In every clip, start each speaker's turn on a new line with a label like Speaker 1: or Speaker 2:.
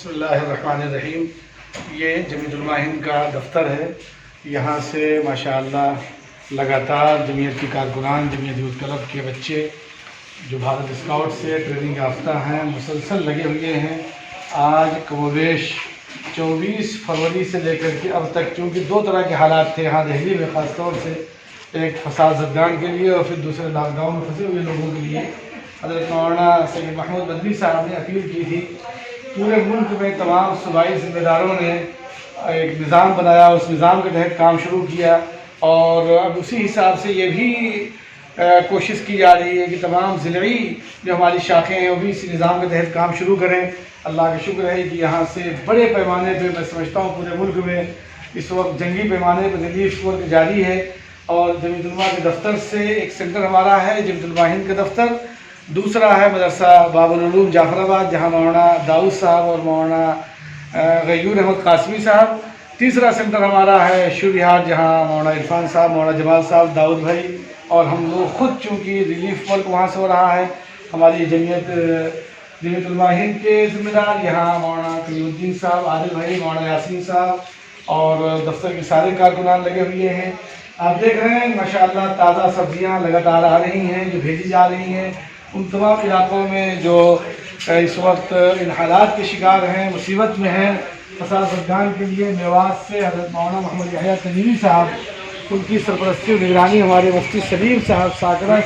Speaker 1: بسم اللہ الرحمن الرحیم۔ یہ جمیعت علماء ہند کا دفتر ہے۔ یہاں سے ماشاءاللہ لگاتار جمعیت کی کارکنان، جمعیت یوتھ کلب کے بچے جو بھارت اسکاؤٹ سے ٹریننگ یافتہ ہیں مسلسل لگے ہوئے ہیں۔ آج کم و بیش 24 فروری سے لے کر کے اب تک، چونکہ دو طرح کے حالات تھے یہاں دہلی میں خاص طور سے، ایک فساد زدگان کے لیے اور پھر دوسرے لاک ڈاؤن میں پھنسے ہوئے لوگوں کے لیے۔ حضرت مولانا سید محمود مدنی صاحب نے اپیل کی تھی، پورے ملک میں تمام صوبائی ذمہ داروں نے ایک نظام بنایا، اس نظام کے تحت کام شروع کیا، اور اب اسی حساب سے یہ بھی کوشش کی جا رہی ہے کہ تمام ضلعی جو ہماری شاخیں ہیں وہ بھی اسی نظام کے تحت کام شروع کریں۔ اللہ کا شکر ہے کہ یہاں سے بڑے پیمانے پہ، میں سمجھتا ہوں پورے ملک میں اس وقت جنگی پیمانے پہ ریلیف ورک جاری ہے، اور جمیعت علماء کے دفتر سے ایک سینٹر ہمارا ہے جمیعت علماء ہند کا دفتر، دوسرا ہے مدرسہ باب العلوم جعفر آباد جہاں مولانا داؤد صاحب اور مولانا غیور احمد قاسمی صاحب، تیسرا سینٹر ہمارا ہے شیو وہار جہاں مولانا عرفان صاحب، مولانا جمال صاحب، داؤد بھائی اور ہم لوگ خود، چونکہ ریلیف ورک وہاں سے ہو رہا ہے۔ ہماری جمعیت علماء ہند کے ذمہ دار یہاں مولانا کریم الدین صاحب، عادل بھائی، مولانا یاسین صاحب اور دفتر کے سارے کارکنان لگے ہوئے ہیں۔ آپ دیکھ رہے ہیں ماشاءاللہ تازہ سبزیاں لگاتار آ رہی ہیں جو بھیجی جا رہی ہیں ان تمام علاقوں میں جو اس وقت ان حالات کے شکار ہیں، مصیبت میں ہیں۔ فساد زدگان کے لیے میوات سے حضرت مولانا محمد یحییٰ تنویری صاحب، ان کی سرپرستی و نگرانی ہمارے مفتی سلیم صاحب ساکرہ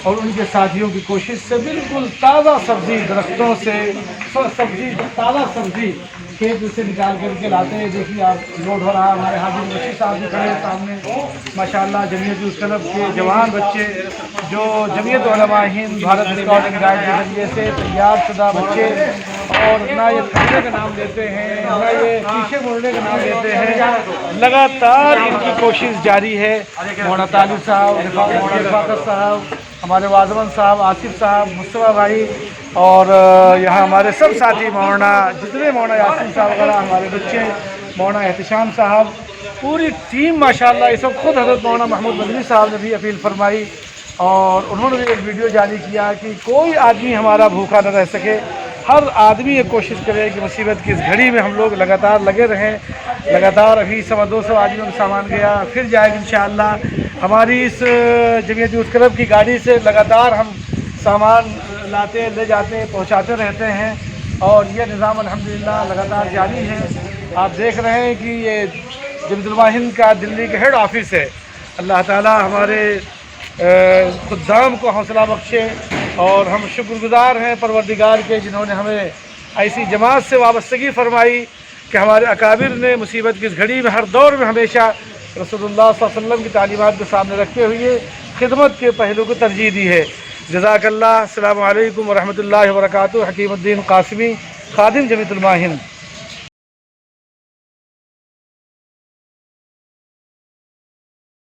Speaker 1: اور ان کے ساتھیوں کی کوشش سے بالکل تازہ سبزی درختوں سے، تازہ سبزی کھیت سے نکال کر کے لاتے ہیں۔ دیکھیے آپ لوڈ ہو رہا ہے، ہمارے حاضر بشیر صاحب بھی کھڑے ہیں سامنے۔ ماشاءاللہ جمعیت یوتھ کلب کے جوان بچے جو جمعیت علماء ہند بھارت اسکاؤٹ اینڈ گائیڈ کے ذریعے سے تیار شدہ بچے، اور نہ یہ تھکنے کا نام لیتے ہیں نہ یہ پیچھے مڑنے کا نام لیتے ہیں، لگاتار ان کی کوشش جاری ہے۔ مولانا طالب صاحب، مولانا رفاقت صاحب، ہمارے واظمن صاحب، آصف صاحب، مصطفیٰ بھائی اور یہاں ہمارے سب ساتھی مولانا جتنے مولانا یاسین صاحب وغیرہ، ہمارے بچے مولانا احتشام صاحب، پوری ٹیم ماشاءاللہ۔ اس وقت خود حضرت مولانا محمود مدنی صاحب نے بھی اپیل فرمائی اور انہوں نے بھی ایک ویڈیو جاری کیا کہ کوئی آدمی ہمارا بھوکا نہ رہ سکے، ہر آدمی یہ کوشش کرے کہ مصیبت کی اس گھڑی میں ہم لوگ لگاتار لگے رہیں۔ لگاتار ابھی 200 آدمیوں کا سامان گیا، پھر جائے گا انشاءاللہ۔ ہماری اس جمعیت یوتھ کلب کی گاڑی سے لگاتار ہم سامان لاتے لے جاتے پہنچاتے رہتے ہیں، اور یہ نظام الحمدللہ لگاتار جاری ہے۔ آپ دیکھ رہے ہیں کہ یہ جمعیت علماء ہند کا دلی کا ہیڈ آفس ہے۔ اللہ تعالی ہمارے خدام کو حوصلہ بخشے، اور ہم شکر گزار ہیں پروردگار کے جنہوں نے ہمیں ایسی جماعت سے وابستگی فرمائی کہ ہمارے اکابر نے مصیبت کی اس گھڑی میں ہر دور میں ہمیشہ رسول اللہ صلی اللہ علیہ وسلم کی تعلیمات کو سامنے رکھتے ہوئے خدمت کے پہلو کو ترجیح دی ہے۔ جزاک اللہ۔ السلام علیکم ورحمۃ اللہ وبرکاتہ۔ حکیم الدین قاسمی، خادم جمعیت علماء ہند۔